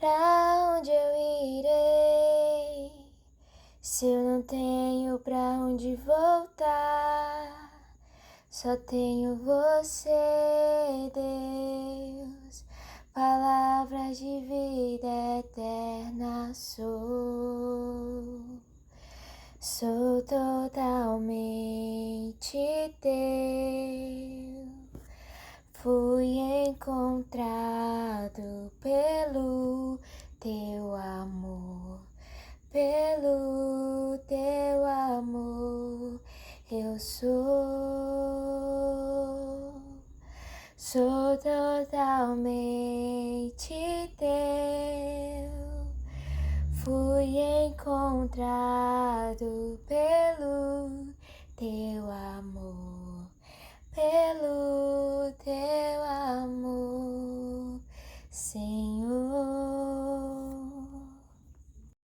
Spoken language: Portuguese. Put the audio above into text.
Pra onde eu irei se eu não tenho pra onde voltar? Só tenho você, Deus, palavras de vida eterna sou totalmente teu. Fui encontrado pelo teu amor, pelo teu amor. Eu sou totalmente teu. Fui encontrado pelo teu amor, pelo teu amor. Sim.